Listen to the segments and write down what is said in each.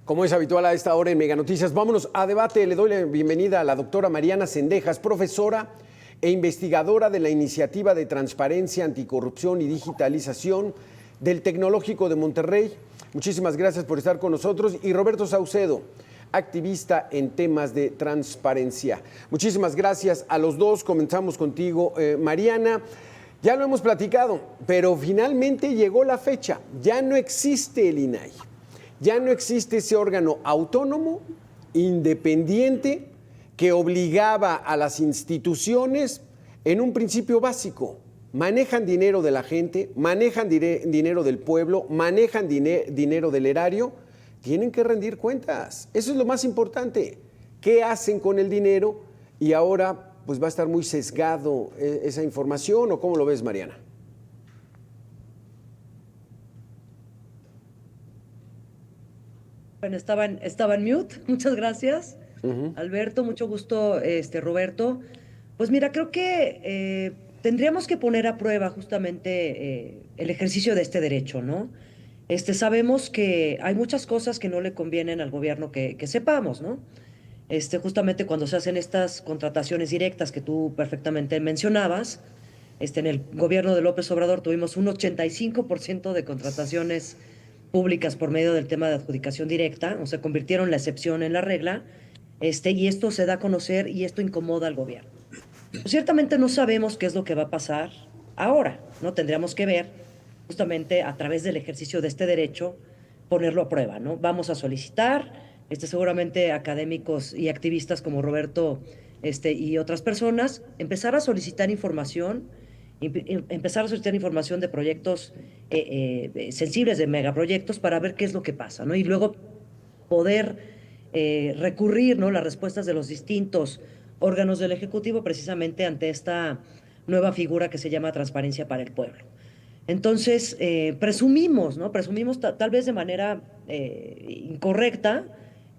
Como es habitual a esta hora en Mega Noticias, vámonos a debate. Le doy la bienvenida a la doctora Mariana Cendejas, profesora e investigadora de la Iniciativa de Transparencia, Anticorrupción y Digitalización del Tecnológico de Monterrey. Muchísimas gracias por estar con nosotros. Y Roberto Saucedo, activista en temas de transparencia. Muchísimas gracias a los dos. Comenzamos contigo, Mariana. Ya lo hemos platicado, pero finalmente llegó la fecha. Ya no existe el INAI. Ya no existe ese órgano autónomo, independiente, que obligaba a las instituciones en un principio básico. Manejan dinero de la gente, manejan dinero del pueblo, manejan dinero del erario, tienen que rendir cuentas. Eso es lo más importante. ¿Qué hacen con el dinero? Y ahora pues va a estar muy sesgado esa información, ¿o cómo lo ves, Mariana? Bueno, estaba en mute. Muchas gracias, Alberto. Mucho gusto, Roberto. Pues mira, creo que tendríamos que poner a prueba justamente el ejercicio de este derecho, ¿no? Sabemos que hay muchas cosas que no le convienen al gobierno que sepamos, ¿no? Justamente cuando se hacen estas contrataciones directas que tú perfectamente mencionabas, en el gobierno de López Obrador tuvimos un 85% de contrataciones públicas por medio del tema de adjudicación directa, o sea, convirtieron la excepción en la regla, y esto se da a conocer y esto incomoda al gobierno. Pues ciertamente no sabemos qué es lo que va a pasar ahora, ¿no? Tendríamos que ver justamente a través del ejercicio de este derecho, ponerlo a prueba, ¿no? Vamos a solicitar, seguramente académicos y activistas como Roberto, y otras personas, empezar a solicitar información, empezar a solicitar información de proyectos sensibles, de megaproyectos, para ver qué es lo que pasa, ¿no? Y luego poder recurrir, ¿no?, las respuestas de los distintos órganos del Ejecutivo precisamente ante esta nueva figura que se llama transparencia para el pueblo. Entonces, presumimos, ¿no? Presumimos tal vez de manera incorrecta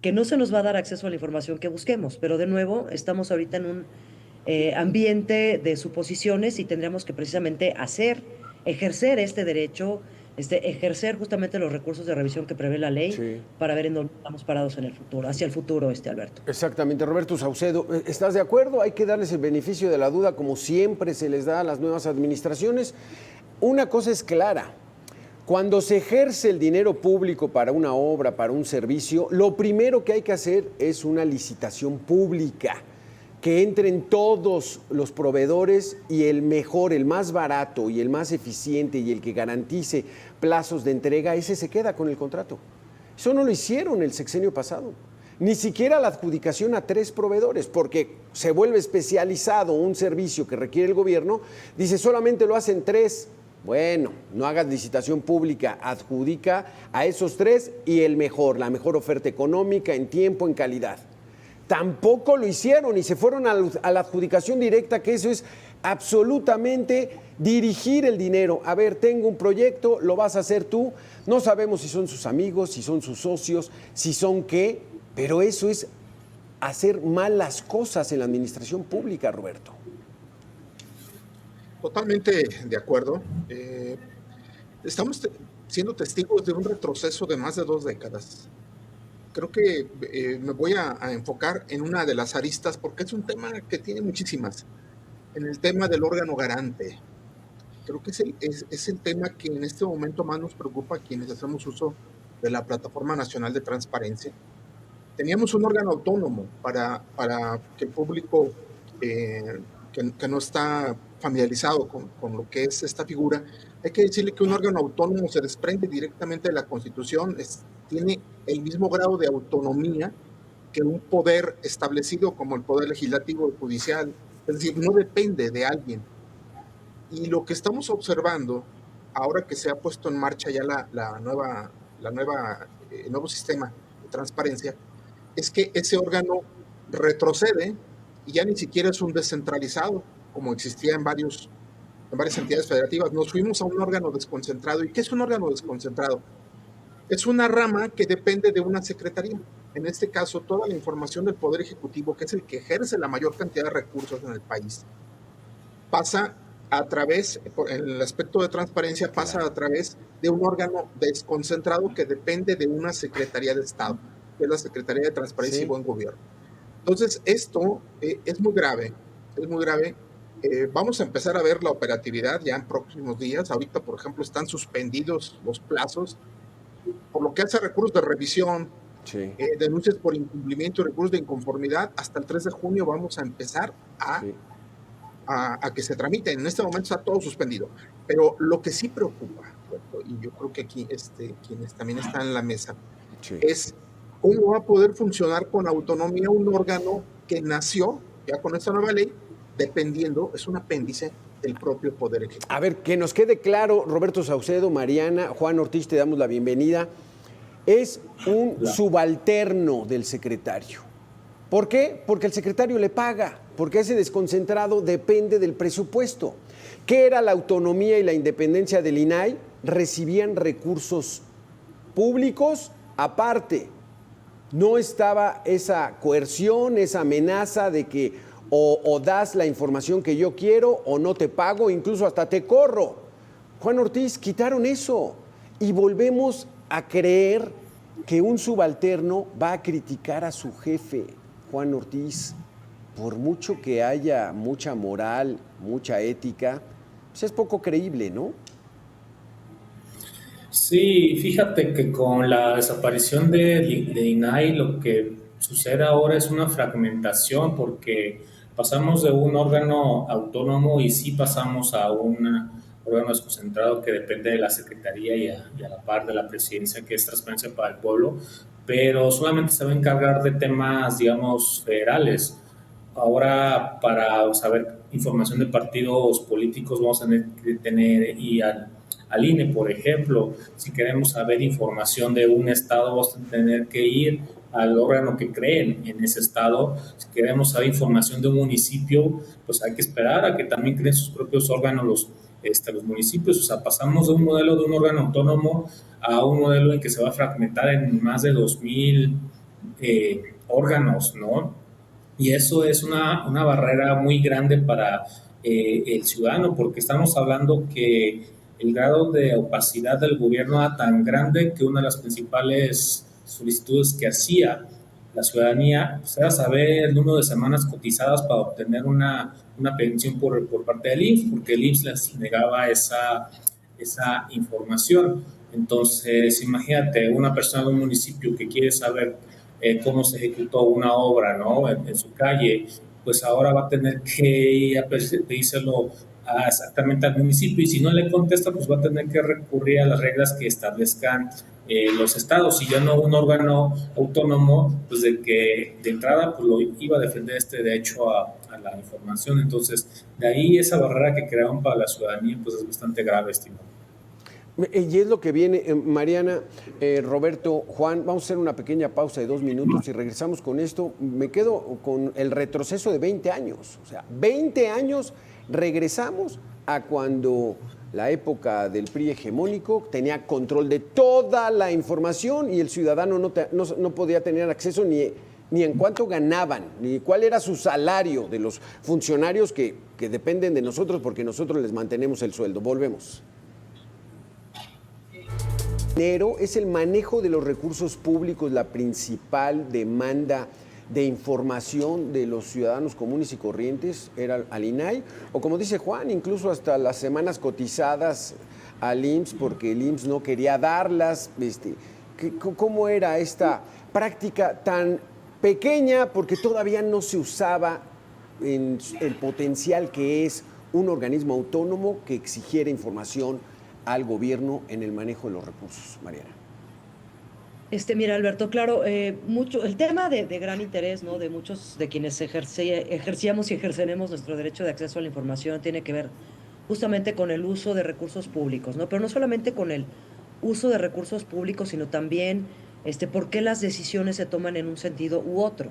que no se nos va a dar acceso a la información que busquemos, pero de nuevo estamos ahorita en un ambiente de suposiciones y tendríamos que precisamente ejercer este derecho, ejercer justamente los recursos de revisión que prevé la ley, Sí, para ver en dónde estamos parados en el futuro, hacia el futuro, Alberto. exactamente. Roberto Saucedo, ¿estás de acuerdo? Hay que darles el beneficio de la duda, como siempre se les da a las nuevas administraciones. Una cosa es clara: cuando se ejerce el dinero público para una obra, para un servicio, lo primero que hay que hacer es una licitación pública, que entren todos los proveedores y el mejor, el más barato y el más eficiente y el que garantice plazos de entrega, ese se queda con el contrato. Eso no lo hicieron el sexenio pasado. Ni siquiera la adjudicación a 3 proveedores, porque se vuelve especializado un servicio que requiere el gobierno, dice solamente lo hacen 3. Bueno, no hagas licitación pública, adjudica a esos 3 y el mejor, la mejor oferta económica, en tiempo, en calidad. Tampoco lo hicieron y se fueron a la adjudicación directa, que eso es absolutamente dirigir el dinero. A ver, tengo un proyecto, lo vas a hacer tú. No sabemos si son sus amigos, si son sus socios, si son qué, pero eso es hacer mal las cosas en la administración pública, Roberto. Totalmente de acuerdo. Estamos siendo testigos de un retroceso de más de 2 décadas. Creo que me voy a enfocar en una de las aristas, porque es un tema que tiene muchísimas. En el tema del órgano garante. Creo que es el tema que en este momento más nos preocupa a quienes hacemos uso de la Plataforma Nacional de Transparencia. Teníamos un órgano autónomo para que el público que no está familiarizado con lo que es esta figura, hay que decirle que un órgano autónomo se desprende directamente de la Constitución, tiene el mismo grado de autonomía que un poder establecido como el Poder Legislativo o Judicial, es decir, no depende de alguien. Y lo que estamos observando, ahora que se ha puesto en marcha ya el nuevo sistema de transparencia, es que ese órgano retrocede y ya ni siquiera es un descentralizado, como existía en varias entidades federativas. Nos fuimos a un órgano desconcentrado. ¿Y qué es un órgano desconcentrado? Es una rama que depende de una secretaría. En este caso, toda la información del Poder Ejecutivo, que es el que ejerce la mayor cantidad de recursos en el país, pasa a través, en el aspecto de transparencia, pasa a través de un órgano desconcentrado que depende de una Secretaría de Estado. que es la Secretaría de Transparencia y Sí, Buen Gobierno. Entonces, esto es muy grave, es muy grave. Vamos a empezar a ver la operatividad ya en próximos días. Ahorita, por ejemplo, están suspendidos los plazos, por lo que hace a recursos de revisión, sí, denuncias por incumplimiento y recursos de inconformidad. Hasta el 3 de junio vamos a empezar sí, a que se tramiten. En este momento está todo suspendido. Pero lo que sí preocupa, y yo creo que aquí quienes también están en la mesa, sí. es cómo va a poder funcionar con autonomía un órgano que nació ya con esta nueva ley, dependiendo, es un apéndice del propio Poder A Ejecutivo. ver, que nos quede claro, Roberto Saucedo, Mariana, Juan Ortiz, te damos la bienvenida. Es un subalterno del secretario. ¿Por qué? Porque el secretario le paga, porque ese desconcentrado depende del presupuesto. ¿Qué era la autonomía y la independencia del INAI? Recibían recursos públicos aparte. No estaba esa coerción, esa amenaza de que o das la información que yo quiero o no te pago, incluso hasta te corro. Juan Ortiz, quitaron eso y volvemos a creer que un subalterno va a criticar a su jefe, Juan Ortiz, por mucho que haya mucha moral, mucha ética, pues es poco creíble, ¿no? Sí, fíjate que con la desaparición de INAI lo que sucede ahora es una fragmentación porque pasamos de un órgano autónomo y sí pasamos a un órgano desconcentrado que depende de la Secretaría y a la par de la Presidencia, que es Transparencia para el Pueblo, pero solamente se va a encargar de temas, digamos, federales. Ahora, para saber información de partidos políticos, vamos a tener que tener al INE, por ejemplo. Si queremos saber información de un estado, vamos a tener que ir al órgano que creen en ese estado. Si queremos saber información de un municipio, pues hay que esperar a que también creen sus propios órganos los municipios. O sea, pasamos de un modelo de un órgano autónomo a un modelo en que se va a fragmentar en más de 2000 órganos, ¿no? Y eso es una barrera muy grande para el ciudadano, porque estamos hablando que el grado de opacidad del gobierno era tan grande que una de las principales solicitudes que hacía la ciudadanía pues, era saber el número de semanas cotizadas para obtener una pensión por parte del IMSS, porque el IMSS les negaba esa información. Entonces, imagínate, una persona de un municipio que quiere saber cómo se ejecutó una obra, ¿no? En su calle, pues ahora va a tener que ir a pedírselo exactamente al municipio y si no le contesta, pues va a tener que recurrir a las reglas que establezcan los estados y ya no un órgano autónomo, pues de que de entrada pues lo iba a defender este derecho a la información. Entonces, de ahí esa barrera que crearon para la ciudadanía, pues es bastante grave, estimado. Y es lo que viene, Mariana, Roberto, Juan, vamos a hacer una pequeña pausa de 2 minutos y regresamos con esto. Me quedo con el retroceso de 20 años. O sea, 20 años regresamos a cuando la época del PRI hegemónico tenía control de toda la información y el ciudadano no podía tener acceso ni en cuánto ganaban, ni cuál era su salario de los funcionarios que dependen de nosotros porque nosotros les mantenemos el sueldo. Volvemos. Dinero es el manejo de los recursos públicos, la principal demanda de información de los ciudadanos comunes y corrientes era al INAI, o como dice Juan, incluso hasta las semanas cotizadas al IMSS, porque el IMSS no quería darlas. ¿Cómo era esta práctica tan pequeña? Porque todavía no se usaba en el potencial que es un organismo autónomo que exigiera información al gobierno en el manejo de los recursos, Mariana. Mira, Alberto, claro, el tema de gran interés, ¿no? De muchos de quienes ejercíamos y ejerceremos nuestro derecho de acceso a la información tiene que ver justamente con el uso de recursos públicos, ¿no? Pero no solamente con el uso de recursos públicos, sino también por qué las decisiones se toman en un sentido u otro,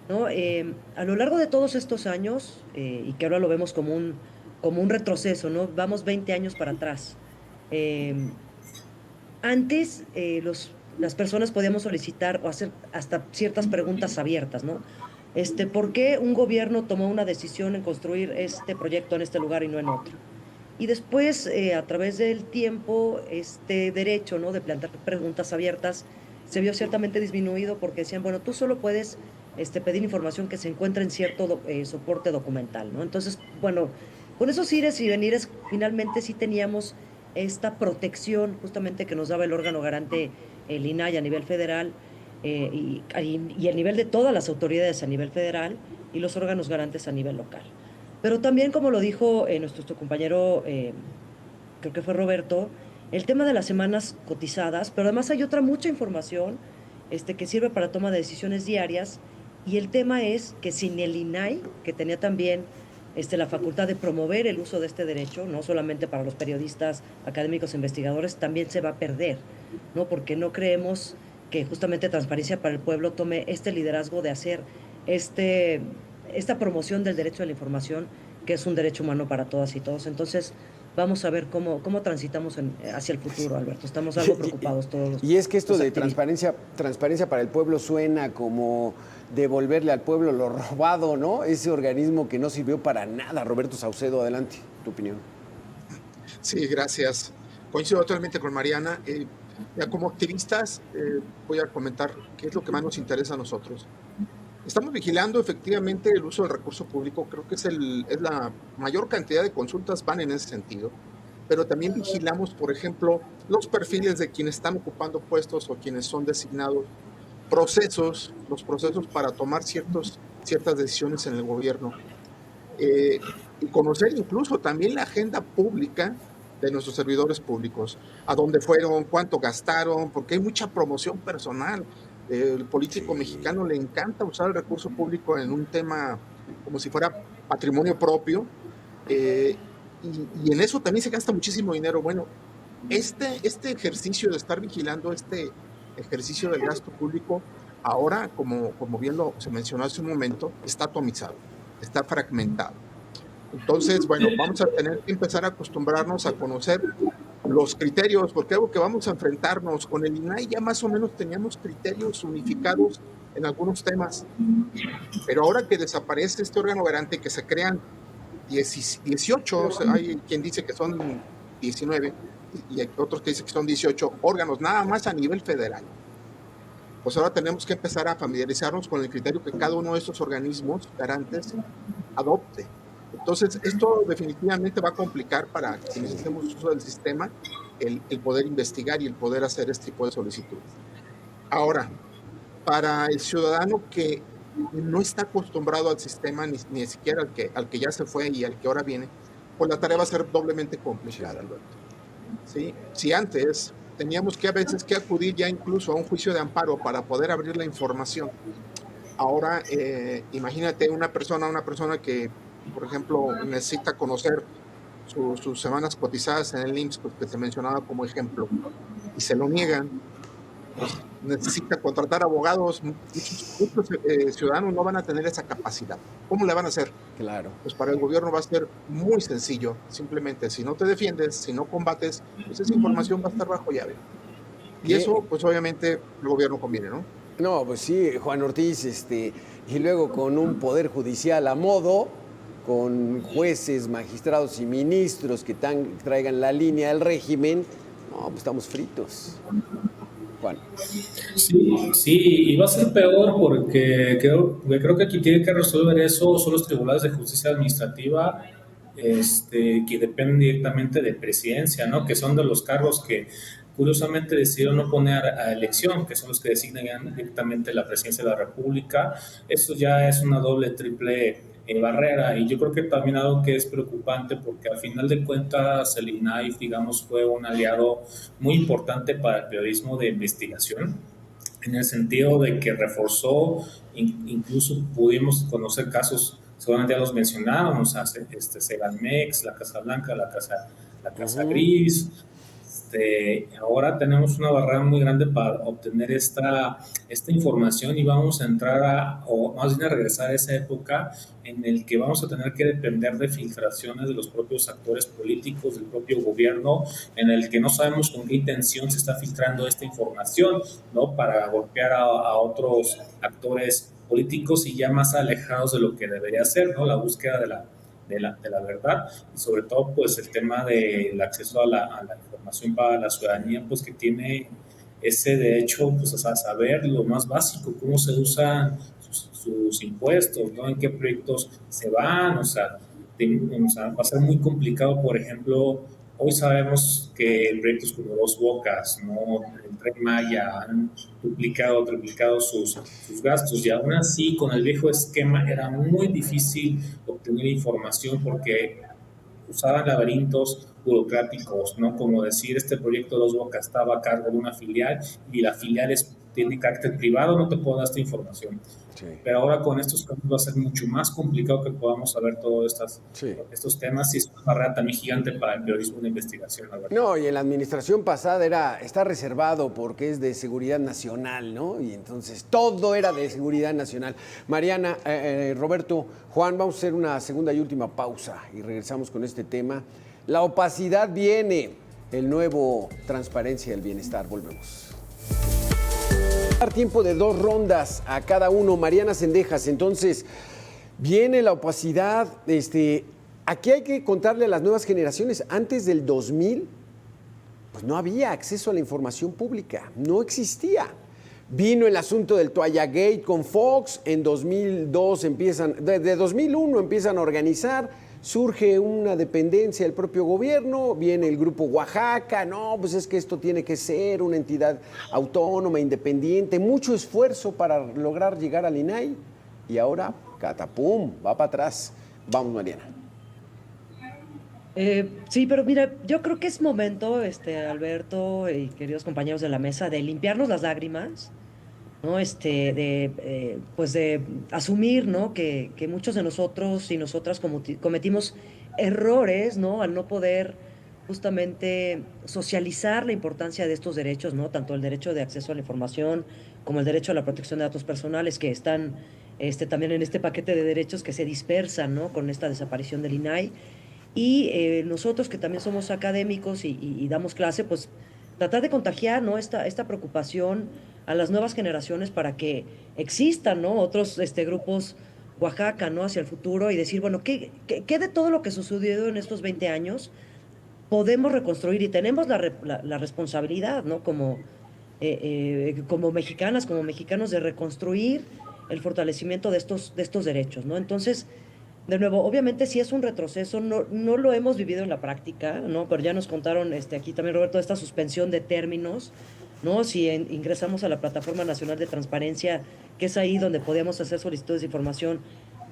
¿no? A lo largo de todos estos años, y que ahora lo vemos como un retroceso, ¿no? Vamos 20 años para atrás. Antes las personas podíamos solicitar o hacer hasta ciertas preguntas abiertas, ¿no? ¿Por qué un gobierno tomó una decisión en construir este proyecto en este lugar y no en otro? Y después, a través del tiempo, este derecho, ¿no?, de plantear preguntas abiertas se vio ciertamente disminuido porque decían, bueno, tú solo puedes pedir información que se encuentra en cierto soporte documental, ¿no? Entonces, bueno, con esos ires y venires, finalmente sí teníamos esta protección justamente que nos daba el órgano garante, el INAI a nivel federal, y a nivel de todas las autoridades a nivel federal y los órganos garantes a nivel local. Pero también, como lo dijo nuestro compañero, creo que fue Roberto, el tema de las semanas cotizadas, pero además hay otra mucha información que sirve para toma de decisiones diarias, y el tema es que sin el INAI, que tenía también la facultad de promover el uso de este derecho, no solamente para los periodistas, académicos, investigadores, también se va a perder, ¿no? Porque no creemos que justamente Transparencia para el Pueblo tome este liderazgo de hacer este, esta promoción del derecho a la información, que es un derecho humano para todas y todos. Entonces, vamos a ver cómo transitamos hacia el futuro, Alberto. Estamos algo preocupados todos los Y es que esto los de activistas. transparencia para el pueblo suena como devolverle al pueblo lo robado, ¿no? Ese organismo que no sirvió para nada. Roberto Saucedo, adelante, tu opinión. Sí, gracias. Coincido totalmente con Mariana. Ya como activistas, voy a comentar qué es lo que más nos interesa a nosotros. Estamos vigilando efectivamente el uso del recurso público. Creo que es la mayor cantidad de consultas van en ese sentido. Pero también vigilamos, por ejemplo, los perfiles de quienes están ocupando puestos o quienes son designados, los procesos para tomar ciertas decisiones en el gobierno. Y conocer incluso también la agenda pública de nuestros servidores públicos, a dónde fueron, cuánto gastaron, porque hay mucha promoción personal. El político mexicano le encanta usar el recurso público en un tema como si fuera patrimonio propio, y en eso también se gasta muchísimo dinero. Bueno, este ejercicio de estar vigilando este ejercicio del gasto público, ahora, como bien se mencionó hace un momento, está atomizado, está fragmentado. Entonces, bueno, vamos a tener que empezar a acostumbrarnos a conocer los criterios, porque algo que vamos a enfrentarnos con el INAI, ya más o menos teníamos criterios unificados en algunos temas, pero ahora que desaparece este órgano garante, que se crean 18, o sea, hay quien dice que son 19 y hay otros que dicen que son 18 órganos, nada más a nivel federal. Pues ahora tenemos que empezar a familiarizarnos con el criterio que cada uno de estos organismos garantes adopte. Entonces, esto definitivamente va a complicar para quienes hacemos uso del sistema el poder investigar y el poder hacer este tipo de solicitudes. Ahora, para el ciudadano que no está acostumbrado al sistema, ni siquiera al que ya se fue y al que ahora viene, pues la tarea va a ser doblemente complicada, Alberto. ¿Sí? Si antes teníamos que a veces que acudir ya incluso a un juicio de amparo para poder abrir la información, ahora imagínate una persona que, por ejemplo, necesita conocer sus semanas cotizadas en el IMSS, pues, que te mencionaba como ejemplo, y se lo niegan, pues necesita contratar abogados. Muchos ciudadanos no van a tener esa capacidad. ¿Cómo le van a hacer? Claro. Pues para el gobierno va a ser muy sencillo. Simplemente, si no te defiendes, si no combates, pues esa información va a estar bajo llave. Y eso, pues obviamente, el gobierno conviene, ¿no? No, pues sí, Juan Ortiz, y luego con un poder judicial a modo, con jueces, magistrados y ministros que traigan la línea del régimen, no, pues estamos fritos. Juan. Sí, y va a ser peor porque creo que quien tiene que resolver eso son los tribunales de justicia administrativa, que dependen directamente de presidencia, ¿no? Que son de los cargos que curiosamente decidieron no poner a elección, que son los que designan directamente la presidencia de la República. Eso ya es una doble, triple barrera, y yo creo que también algo que es preocupante, porque al final de cuentas el INAI, digamos, fue un aliado muy importante para el periodismo de investigación, en el sentido de que reforzó, incluso pudimos conocer casos, seguramente ya los mencionábamos, Segalmex, la Casa Blanca, la Casa Gris. Ahora tenemos una barrera muy grande para obtener esta información, y vamos a entrar o más bien a regresar a esa época en el que vamos a tener que depender de filtraciones de los propios actores políticos, del propio gobierno, en el que no sabemos con qué intención se está filtrando esta información, ¿no? Para golpear a otros actores políticos y ya más alejados de lo que debería ser, ¿no? La búsqueda de la verdad, y sobre todo pues el tema del acceso a la información para la ciudadanía, pues que tiene ese de hecho, pues a saber lo más básico, cómo se usan sus impuestos, ¿no? En qué proyectos se van, o sea, va a ser muy complicado, por ejemplo, hoy sabemos que proyectos como Dos Bocas, ¿no? El Tren Maya han duplicado, triplicado sus gastos y aún así con el viejo esquema era muy difícil obtener información porque usaban laberintos burocráticos, ¿no? Como decir, este proyecto Dos Bocas estaba a cargo de una filial y la filial tiene carácter privado, no te puedo dar esta información. Sí. Pero ahora con estos cambios va a ser mucho más complicado que podamos saber todos estos temas y es una barrera también gigante para el periodismo de investigación, la verdad. No, y en la administración pasada está reservado porque es de seguridad nacional, ¿no? Y entonces todo era de seguridad nacional. Mariana, Roberto, Juan, vamos a hacer una segunda y última pausa y regresamos con este tema. La opacidad viene, el nuevo Transparencia del Bienestar. Volvemos. Dar tiempo de 2 rondas a cada uno. Mariana Cendejas, entonces, viene la opacidad. Aquí hay que contarle a las nuevas generaciones, antes del 2000, pues no había acceso a la información pública, no existía. Vino el asunto del Toalla Gate con Fox, en 2002 de 2001 empiezan a organizar, surge una dependencia del propio gobierno, viene el Grupo Oaxaca, no, pues es que esto tiene que ser una entidad autónoma, independiente, mucho esfuerzo para lograr llegar al INAI y ahora, catapum, va para atrás. Vamos, Mariana. Sí, pero mira, yo creo que es momento, Alberto y queridos compañeros de la mesa, de limpiarnos las lágrimas, ¿no? Pues de asumir, ¿no? Que muchos de nosotros y nosotras cometimos errores, ¿no? Al no poder justamente socializar la importancia de estos derechos, ¿no? Tanto el derecho de acceso a la información como el derecho a la protección de datos personales que están también en este paquete de derechos que se dispersan, ¿no? Con esta desaparición del INAI. Y nosotros que también somos académicos y damos clase, pues tratar de contagiar, ¿no? esta preocupación a las nuevas generaciones para que existan, ¿no? Otros grupos Oaxaca, ¿no? Hacia el futuro y decir, bueno, ¿qué de todo lo que sucedió en estos 20 años podemos reconstruir? Y tenemos la responsabilidad, ¿no? Como mexicanas, como mexicanos, de reconstruir el fortalecimiento de estos derechos, ¿no? Entonces, de nuevo, obviamente sí es un retroceso, no lo hemos vivido en la práctica, ¿no? Pero ya nos contaron aquí también, Roberto, esta suspensión de términos, ¿no? Si ingresamos a la Plataforma Nacional de Transparencia, que es ahí donde podíamos hacer solicitudes de información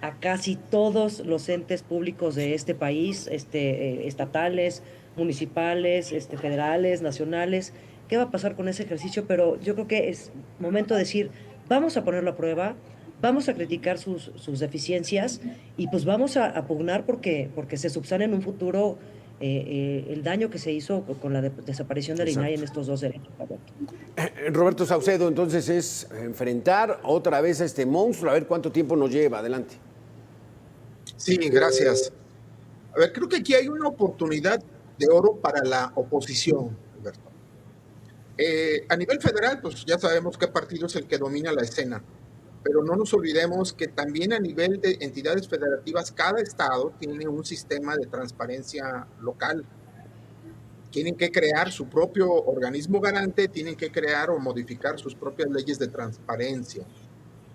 a casi todos los entes públicos de este país, estatales, municipales, federales, nacionales. ¿Qué va a pasar con ese ejercicio? Pero yo creo que es momento de decir, vamos a ponerlo a prueba, vamos a criticar sus deficiencias y pues vamos a pugnar porque se subsane en un futuro el daño que se hizo con la desaparición del INAI en estos 2 derechos. Roberto Saucedo, entonces es enfrentar otra vez a este monstruo, a ver cuánto tiempo nos lleva. Adelante. Sí, gracias. A ver, creo que aquí hay una oportunidad de oro para la oposición, Alberto. A nivel federal, pues ya sabemos qué partido es el que domina la escena, pero no nos olvidemos que también a nivel de entidades federativas, cada estado tiene un sistema de transparencia local. Tienen que crear su propio organismo garante, tienen que crear o modificar sus propias leyes de transparencia.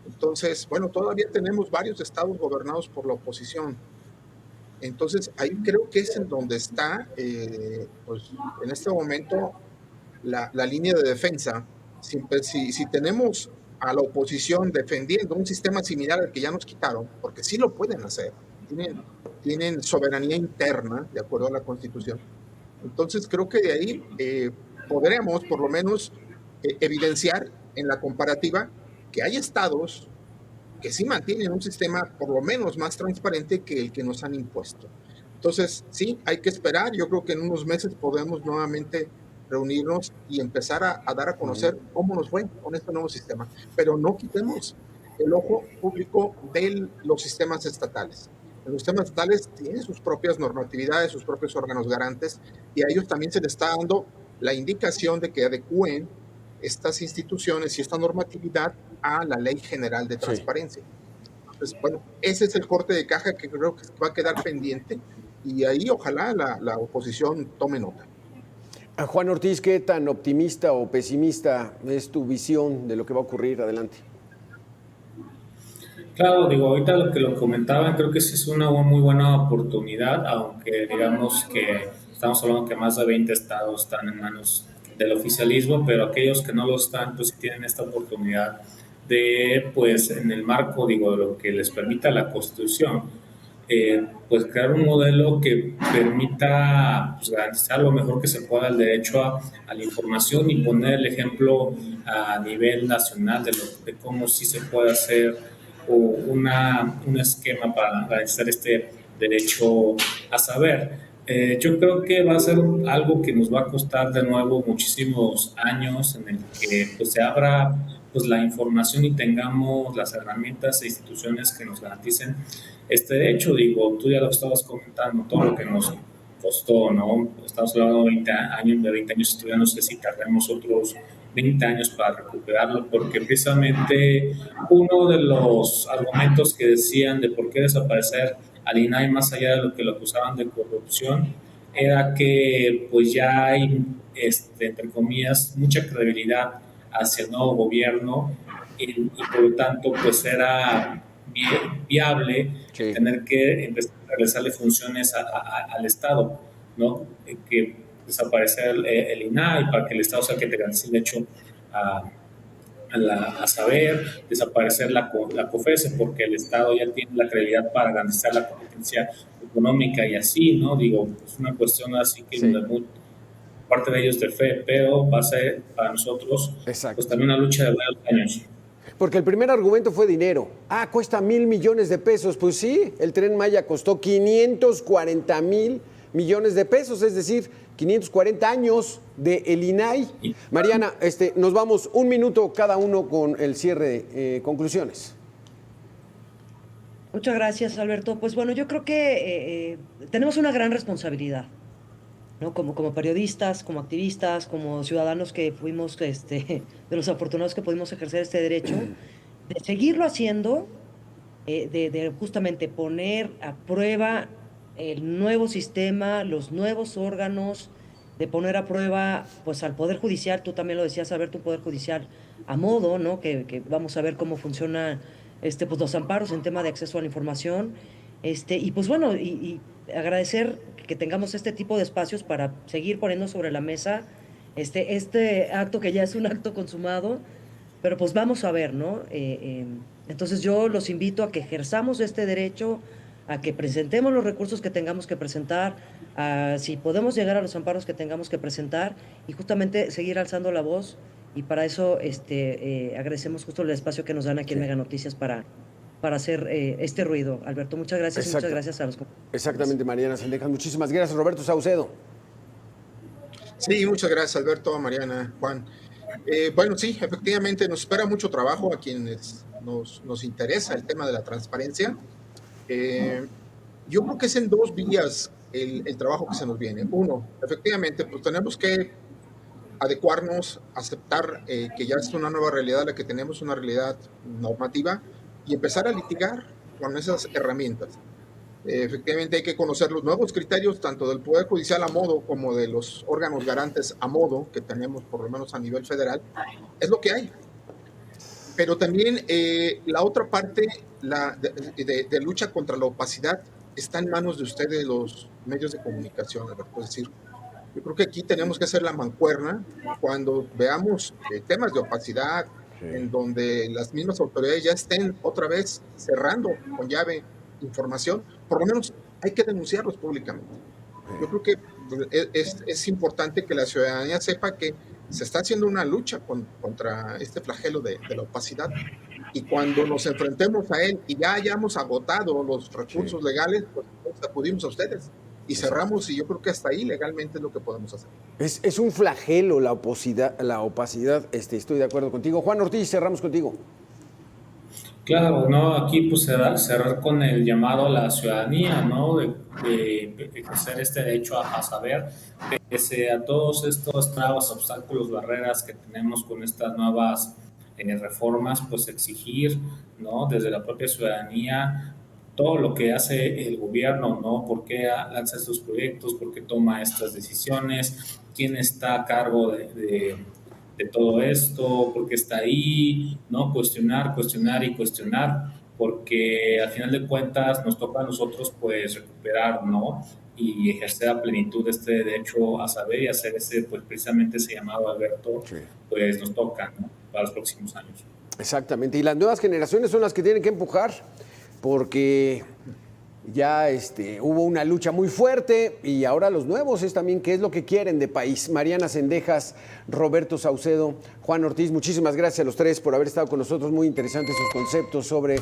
Entonces, bueno, todavía tenemos varios estados gobernados por la oposición. Entonces, ahí creo que es en donde está, pues, en este momento, la línea de defensa. Si tenemos a la oposición defendiendo un sistema similar al que ya nos quitaron, porque sí lo pueden hacer, tienen soberanía interna, de acuerdo a la Constitución. Entonces, creo que de ahí podremos, por lo menos, evidenciar en la comparativa que hay estados que sí mantienen un sistema por lo menos más transparente que el que nos han impuesto. Entonces, sí, hay que esperar. Yo creo que en unos meses podemos nuevamente reunirnos y empezar a dar a conocer cómo nos fue con este nuevo sistema. Pero no quitemos el ojo público de los sistemas estatales. Los sistemas estatales tienen sus propias normatividades, sus propios órganos garantes, y a ellos también se les está dando la indicación de que adecúen estas instituciones y esta normatividad a la Ley General de Transparencia. Sí. Entonces, bueno, ese es el corte de caja que creo que va a quedar pendiente y ahí ojalá la oposición tome nota. A Juan Ortiz, ¿qué tan optimista o pesimista es tu visión de lo que va a ocurrir adelante? Claro, digo, ahorita lo que lo comentaban, creo que sí es una muy buena oportunidad, aunque digamos que estamos hablando que más de 20 estados están en manos del oficialismo, pero aquellos que no lo están, pues sí tienen esta oportunidad de, pues en el marco, digo, de lo que les permita la Constitución, pues crear un modelo que permita pues, garantizar lo mejor que se pueda el derecho a la información y poner el ejemplo a nivel nacional de cómo sí se puede hacer o un esquema para garantizar este derecho a saber. Yo creo que va a ser algo que nos va a costar de nuevo muchísimos años en el que pues, se abra pues, la información y tengamos las herramientas e instituciones que nos garanticen este derecho. Digo, tú ya lo estabas comentando, todo lo que nos costó, ¿no? Estamos hablando de 20 años estudiando, no sé si tardemos otros 20 años para recuperarlo, porque precisamente uno de los argumentos que decían de por qué desaparecer al INAI, más allá de lo que lo acusaban de corrupción, era que pues ya hay, entre comillas, mucha credibilidad hacia el nuevo gobierno y por lo tanto pues era viable Sí. tener que empezar a regresarle funciones al Estado, ¿no? Que desaparecer el INAI para que el Estado sea que te garantice el derecho a, a saber, desaparecer la COFESE porque el Estado ya tiene la credibilidad para garantizar la competencia económica y así, ¿no? Digo, es una cuestión así que Sí. parte de ellos de fe, pero va a ser para nosotros pues Exacto. también una lucha de varios años. Porque el primer argumento fue dinero. Ah, cuesta 1,000 millones de pesos. Pues sí, el Tren Maya costó 540,000 millones de pesos, es decir, 540 años de el INAI. Mariana, nos vamos un minuto cada uno con el cierre. Conclusiones. Muchas gracias, Alberto. Pues bueno, yo creo que tenemos una gran responsabilidad, ¿no? Como periodistas, como activistas, como ciudadanos que fuimos de los afortunados que pudimos ejercer este derecho, de seguirlo haciendo, de justamente poner a prueba el nuevo sistema, los nuevos órganos, de poner a prueba pues al Poder Judicial, tú también lo decías, Alberto, un Poder Judicial a modo, ¿no? Que vamos a ver cómo funciona pues los amparos en tema de acceso a la información, y pues bueno, y agradecer que tengamos este tipo de espacios para seguir poniendo sobre la mesa este acto que ya es un acto consumado, pero pues vamos a ver, ¿no? Entonces yo los invito a que ejerzamos este derecho, a que presentemos los recursos que tengamos que presentar, a si podemos llegar a los amparos que tengamos que presentar y justamente seguir alzando la voz. Y para eso agradecemos justo el espacio que nos dan aquí en Mega Noticias para hacer este ruido. Alberto, muchas gracias y muchas gracias a los compañeros. Exactamente, Mariana Sendejas. Muchísimas gracias, Roberto Saucedo. Sí, muchas gracias, Alberto, Mariana, Juan. Bueno, sí, efectivamente nos espera mucho trabajo a quienes nos interesa el tema de la transparencia. Yo creo que es en dos vías el trabajo que se nos viene. Uno, efectivamente, pues tenemos que adecuarnos, aceptar que ya es una nueva realidad la que tenemos, una realidad normativa, y empezar a litigar con esas herramientas. Efectivamente hay que conocer los nuevos criterios tanto del Poder Judicial a modo como de los órganos garantes a modo que tenemos por lo menos a nivel federal. Es lo que hay. Pero también la otra parte de lucha contra la opacidad está en manos de ustedes, los medios de comunicación, Alberto. Es decir, yo creo que aquí tenemos que hacer la mancuerna cuando veamos temas de opacidad, en donde las mismas autoridades ya estén otra vez cerrando con llave información, por lo menos hay que denunciarlos públicamente. Yo creo que es importante que la ciudadanía sepa que se está haciendo una lucha contra este flagelo de la opacidad, y cuando nos enfrentemos a él y ya hayamos agotado los recursos legales, pues acudimos a ustedes y cerramos, y yo creo que hasta ahí legalmente es lo que podemos hacer. Es un flagelo la opacidad, estoy de acuerdo contigo. Juan Ortiz, cerramos contigo. Claro, ¿no? Aquí pues cerrar con el llamado a la ciudadanía, ¿no? De ejercer este derecho a saber, pese a todos estos trabas, obstáculos, barreras que tenemos con estas nuevas reformas, pues exigir, ¿no? Desde la propia ciudadanía todo lo que hace el gobierno, ¿no? ¿Por qué lanza estos proyectos? ¿Por qué toma estas decisiones? ¿Quién está a cargo de todo esto? ¿Por qué está ahí? ¿No? Cuestionar, cuestionar y cuestionar, porque al final de cuentas nos toca a nosotros pues recuperar, ¿no? Y ejercer a plenitud este derecho a saber y hacer ese, pues precisamente ese llamado, Alberto, Sí. pues nos toca, ¿no? Para los próximos años. Exactamente. Y las nuevas generaciones son las que tienen que empujar, porque ya hubo una lucha muy fuerte y ahora los nuevos es también qué es lo que quieren de país. Mariana Cendejas, Roberto Saucedo, Juan Ortiz, muchísimas gracias a los tres por haber estado con nosotros. Muy interesantes sus conceptos sobre